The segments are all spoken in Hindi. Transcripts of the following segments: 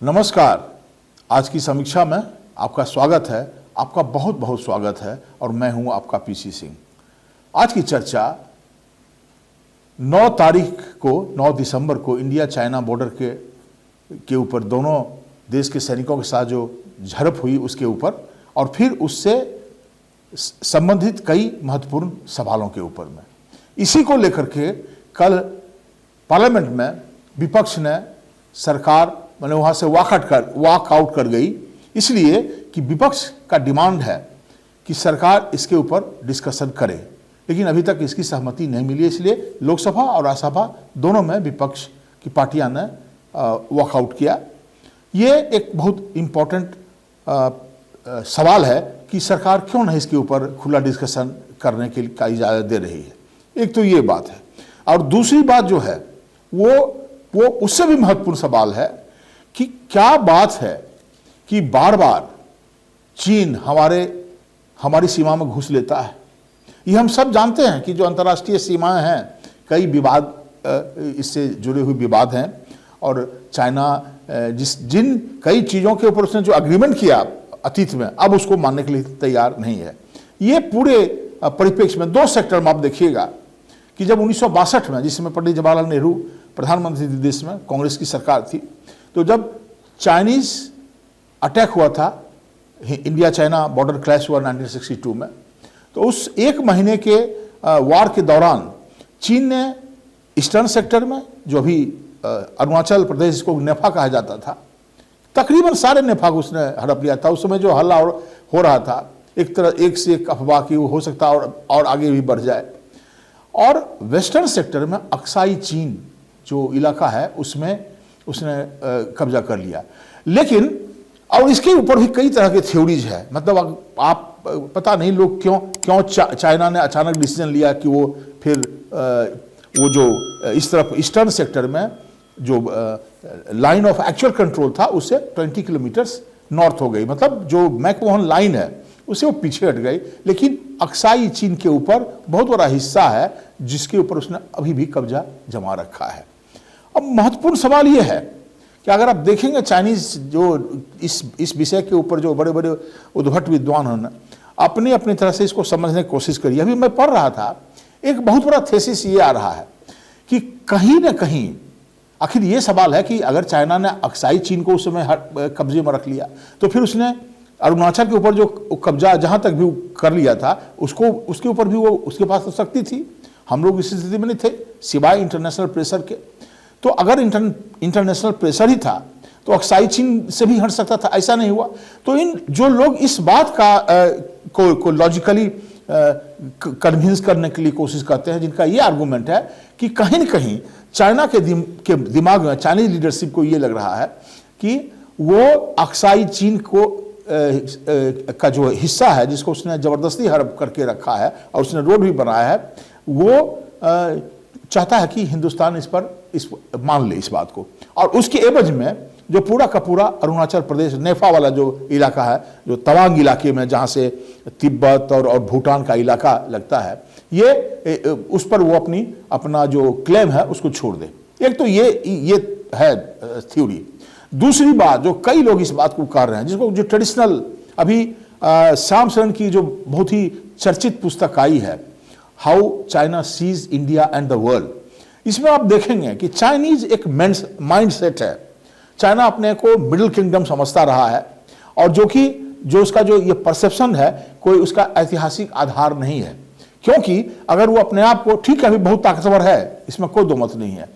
नमस्कार। आज की समीक्षा में आपका स्वागत है, आपका बहुत बहुत स्वागत है और मैं हूं आपका पीसी सिंह। आज की चर्चा 9 तारीख को 9 दिसंबर को इंडिया चाइना बॉर्डर के ऊपर दोनों देश के सैनिकों के साथ जो झड़प हुई उसके ऊपर और फिर उससे संबंधित कई महत्वपूर्ण सवालों के ऊपर में, इसी को लेकर के कल पार्लियामेंट में विपक्ष ने सरकार मैंने वहाँ से वॉक आउट कर गई, इसलिए कि विपक्ष का डिमांड है कि सरकार इसके ऊपर डिस्कशन करे, लेकिन अभी तक इसकी सहमति नहीं मिली। इसलिए लोकसभा और राज्यसभा दोनों में विपक्ष की पार्टियां ने वॉकआउट किया। ये एक बहुत इम्पोर्टेंट सवाल है कि सरकार क्यों नहीं इसके ऊपर खुला डिस्कशन करने का इजाज़त दे रही है। एक तो ये बात है, और दूसरी बात जो है वो उससे भी महत्वपूर्ण सवाल है कि क्या बात है कि बार बार चीन हमारी सीमा में घुस लेता है। ये हम सब जानते हैं कि जो अंतर्राष्ट्रीय सीमाएं हैं, कई विवाद इससे जुड़े हुए विवाद हैं, और चाइना जिन कई चीज़ों के ऊपर उसने जो एग्रीमेंट किया अतीत में, अब उसको मानने के लिए तैयार नहीं है। ये पूरे परिप्रेक्ष्य में 2 सेक्टर में आप देखिएगा कि जब 1962 में, जिसमें पंडित जवाहरलाल नेहरू प्रधानमंत्री थे, देश में कांग्रेस की सरकार थी, तो जब चाइनीज अटैक हुआ था, इंडिया चाइना बॉर्डर क्लैश हुआ 1962 में, तो उस 1 महीने के वार के दौरान चीन ने ईस्टर्न सेक्टर में, जो अभी अरुणाचल प्रदेश, जिसको नेफा कहा जाता था, तकरीबन सारे नेफा को उसने हड़प लिया था। उस समय जो हल्ला हो रहा था, एक से एक अफवाह की वो हो सकता और आगे भी बढ़ जाए। और वेस्टर्न सेक्टर में अक्साई चीन जो इलाका है उसमें उसने कब्जा कर लिया। लेकिन और इसके ऊपर भी कई तरह के थ्योरीज है, मतलब आप पता नहीं लोग क्यों चाइना ने अचानक डिसीजन लिया कि वो फिर वो जो इस तरफ ईस्टर्न सेक्टर में जो लाइन ऑफ एक्चुअल कंट्रोल था उससे 20 किलोमीटर्स नॉर्थ हो गई, मतलब जो मैकमोहन लाइन है उससे वो पीछे हट गई। लेकिन अक्साई चीन के ऊपर बहुत बड़ा हिस्सा है जिसके ऊपर उसने अभी भी कब्जा जमा रखा है। अब महत्वपूर्ण सवाल यह है कि अगर आप देखेंगे चाइनीज जो इस विषय के ऊपर जो बड़े बड़े उद्भट विद्वान हैं अपनी अपनी तरह से इसको समझने की कोशिश करी। अभी मैं पढ़ रहा था, एक बहुत बड़ा थेसिस ये आ रहा है कि कहीं ना कहीं आखिर ये सवाल है कि अगर चाइना ने अक्साई चीन को उस समय कब्जे में रख लिया, तो फिर उसने अरुणाचल के ऊपर जो कब्जा जहां तक भी कर लिया था उसके ऊपर भी वो उसके पास तो शक्ति थी। हम लोग इस स्थिति में नहीं थे सिवाय इंटरनेशनल प्रेशर के। तो अगर इंटरनेशनल प्रेशर ही था तो अक्साई चीन से भी हट सकता था, ऐसा नहीं हुआ। तो इन जो लोग इस बात को लॉजिकली कन्विंस करने के लिए कोशिश करते हैं, जिनका ये आर्गूमेंट है कि कहीं न कहीं चाइना के दिमाग में, चाइनीज लीडरशिप को ये लग रहा है कि वो अक्साई चीन का जो हिस्सा है जिसको उसने जबरदस्ती हड़प करके रखा है और उसने रोड भी बनाया है, वो चाहता है कि हिंदुस्तान इस मान ले इस बात को, और उसके एवज में जो पूरा का पूरा अरुणाचल प्रदेश नेफा वाला जो इलाका है, जो तवांग इलाके में जहां से तिब्बत और भूटान का इलाका लगता है, ये उस पर वो अपना जो क्लेम है उसको छोड़ दे। एक तो ये है थ्योरी। दूसरी बात जो कई लोग इस बात को कर रहे हैं, जिसको जो ट्रेडिशनल अभी श्याम शरण की जो बहुत ही चर्चित पुस्तक आई है, how China seize India and the world, इसमें आप देखेंगे कि चाइनीज एक माइंड सेट है। चाइना अपने को मिडिल किंगडम समझता रहा है, और जो उसका जो ये परसेप्शन है कोई उसका ऐतिहासिक आधार नहीं है, क्योंकि अगर वो अपने आप को, ठीक है अभी बहुत ताकतवर है, इसमें कोई दो मत नहीं है,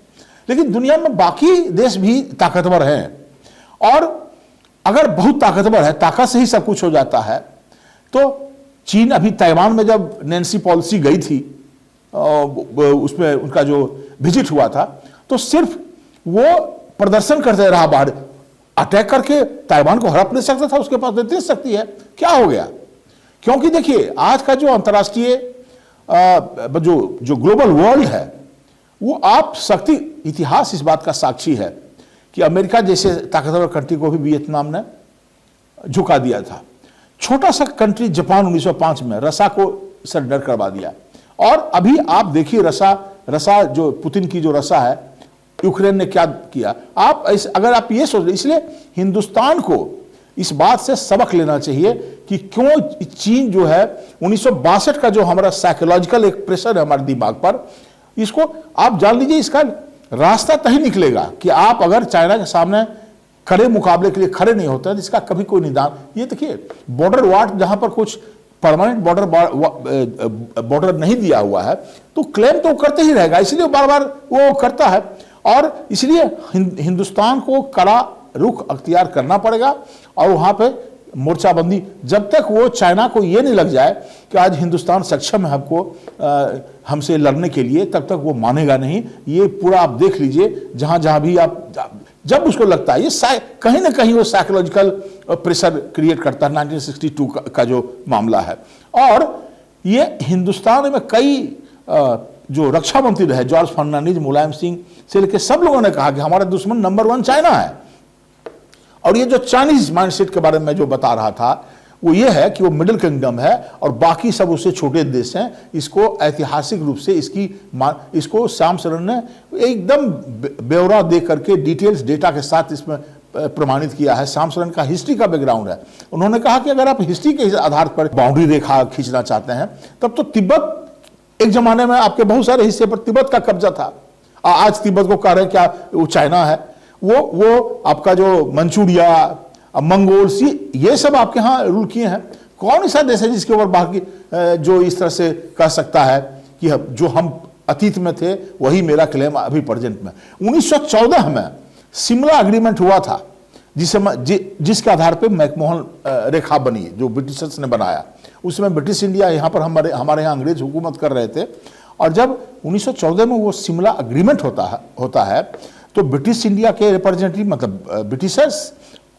लेकिन दुनिया में बाकी देश भी ताकतवर हैं, और अगर बहुत ताकतवर है, ताकत से ही सब कुछ हो जाता है। तो चीन अभी ताइवान में जब नैन्सी पॉलिसी गई थी, उसमें उनका जो विजिट हुआ था, तो सिर्फ वो प्रदर्शन करते रहा, बाहर अटैक करके ताइवान को हड़प नहीं सकता था, उसके पास इतनी शक्ति है, क्या हो गया? क्योंकि देखिए आज का जो अंतर्राष्ट्रीय जो ग्लोबल वर्ल्ड है, वो आप शक्ति, इतिहास इस बात का साक्षी है कि अमेरिका जैसे ताकतवर कंट्री को भी वियतनाम ने झुका दिया था। छोटा सा कंट्री जापान 1905 में रसा को सरेंडर करवा दिया, और अभी आप देखिए रसा जो पुतिन की जो रसा है यूक्रेन ने क्या किया। आप ऐसे अगर आप ये सोच, इसलिए हिंदुस्तान को इस बात से सबक लेना चाहिए कि क्यों चीन जो है 1962 का जो हमारा साइकोलॉजिकल एक प्रेशर है हमारे दिमाग पर, इसको आप जान लीजिए, इसका रास्ता तभी निकलेगा कि आप अगर चाइना के सामने खड़े मुकाबले के लिए खड़े नहीं होते हैं, जिसका कभी कोई निदान। ये देखिए बॉर्डर वार जहां पर कुछ परमानेंट बॉर्डर नहीं दिया हुआ है तो क्लेम तो करते ही रहेगा, इसलिए बार बार वो करता है। और इसलिए हिंदुस्तान को कड़ा रुख अख्तियार करना पड़ेगा और वहां पे मोर्चाबंदी, जब तक वो चाइना को ये नहीं लग जाए कि आज हिंदुस्तान सक्षम है हमसे लड़ने के लिए, तब तक वो मानेगा नहीं। ये पूरा आप देख लीजिए, जहां जहां भी आप, जब उसको लगता है ये कहीं ना कहीं वो साइकोलॉजिकल प्रेशर क्रिएट करता है। 1962 का जो मामला है, और ये हिंदुस्तान में कई जो रक्षा मंत्री रहे, जॉर्ज फर्नांडीज, मुलायम सिंह से लेकर सब लोगों ने कहा कि हमारा दुश्मन नंबर 1 चाइना है। और ये जो चाइनीज माइंडसेट के बारे में जो बता रहा था वो ये है कि वो मिडिल किंगडम है और बाकी सब उससे छोटे देश हैं। इसको ऐतिहासिक रूप से इसको श्याम शरण ने एकदम ब्यौरा दे करके डिटेल्स डेटा के साथ इसमें प्रमाणित किया है। श्याम शरण का हिस्ट्री का बैकग्राउंड है। उन्होंने कहा कि अगर आप हिस्ट्री के आधार पर बाउंड्री रेखा खींचना चाहते हैं तब तो तिब्बत, एक जमाने में आपके बहुत सारे हिस्से पर तिब्बत का कब्जा था। आज तिब्बत को कह रहे हैं क्या वो चाइना है। वो आपका जो मंचूरिया, मंगोल्स, ये सब आपके यहाँ रूल किए हैं। कौन ऐसा देश है जिसके ऊपर बाकी जो इस तरह से कह सकता है कि जो हम अतीत में थे वही मेरा क्लेम अभी प्रेजेंट में। 1914 में शिमला एग्रीमेंट हुआ था जिसके आधार पे मैकमोहन रेखा बनी, जो ब्रिटिशर्स ने बनाया। उसमें ब्रिटिश इंडिया यहाँ पर हमारे यहाँ अंग्रेज हुकूमत कर रहे थे। और जब 1914 में वो शिमला एग्रीमेंट होता है तो ब्रिटिश इंडिया के रिप्रेजेंटेटिव, मतलब ब्रिटिशर्स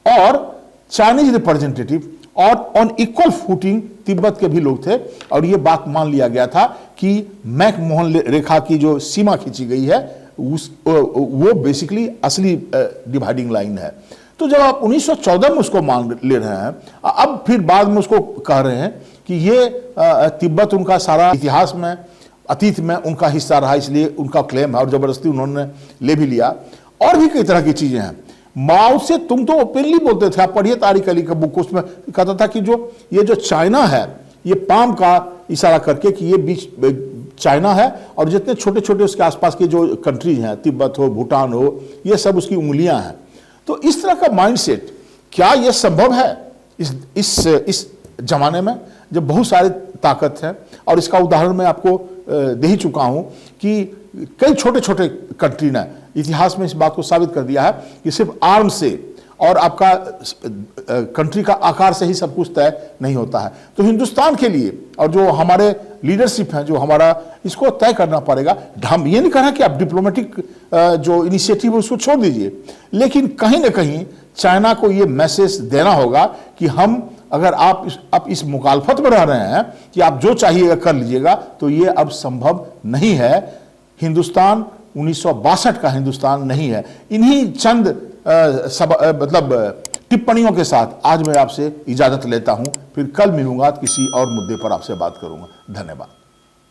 और चाइनीज रिप्रेजेंटेटिव और ऑन इक्वल फुटिंग तिब्बत के भी लोग थे। और ये बात मान लिया गया था कि मैकमोहन रेखा की जो सीमा खींची गई है वो बेसिकली असली डिवाइडिंग लाइन है। तो जब आप 1914 में उसको मान ले रहे हैं, अब फिर बाद में उसको कह रहे हैं कि ये तिब्बत उनका सारा इतिहास में, अतीत में उनका हिस्सा रहा, इसलिए उनका क्लेम है और जबरदस्ती उन्होंने ले भी लिया। और भी कई तरह की चीजें हैं। माओ से तुम तो ओपनली बोलते थे, आप पढ़िए तारिक अली का बुक, उसमें कहता था कि ये जो चाइना है, ये पाम का इशारा करके कि ये बीच चाइना है और जितने छोटे छोटे उसके आसपास के जो कंट्रीज हैं, तिब्बत हो, भूटान हो, ये सब उसकी उंगलियां हैं। तो इस तरह का माइंडसेट, क्या यह संभव है इस जमाने में जब बहुत सारी ताकत है? और इसका उदाहरण मैं आपको दे ही चुका हूं कि कई छोटे छोटे कंट्री ने इतिहास में इस बात को साबित कर दिया है कि सिर्फ आर्म से और आपका कंट्री का आकार से ही सब कुछ तय नहीं होता है। तो हिंदुस्तान के लिए और जो हमारे लीडरशिप हैं, जो हमारा, इसको तय करना पड़ेगा। हम ये नहीं कह रहे कि आप डिप्लोमेटिक जो इनिशिएटिव है उसको छोड़ दीजिए, लेकिन कहीं ना कहीं चाइना को ये मैसेज देना होगा कि हम, अगर आप इस मुखालफत में रह रहे हैं कि आप जो चाहिए कर लीजिएगा, तो ये अब संभव नहीं है। हिंदुस्तान 1962 का हिंदुस्तान नहीं है। इन्हीं चंद मतलब टिप्पणियों के साथ आज मैं आपसे इजाजत लेता हूं। फिर कल मिलूंगा, किसी और मुद्दे पर आपसे बात करूंगा। धन्यवाद।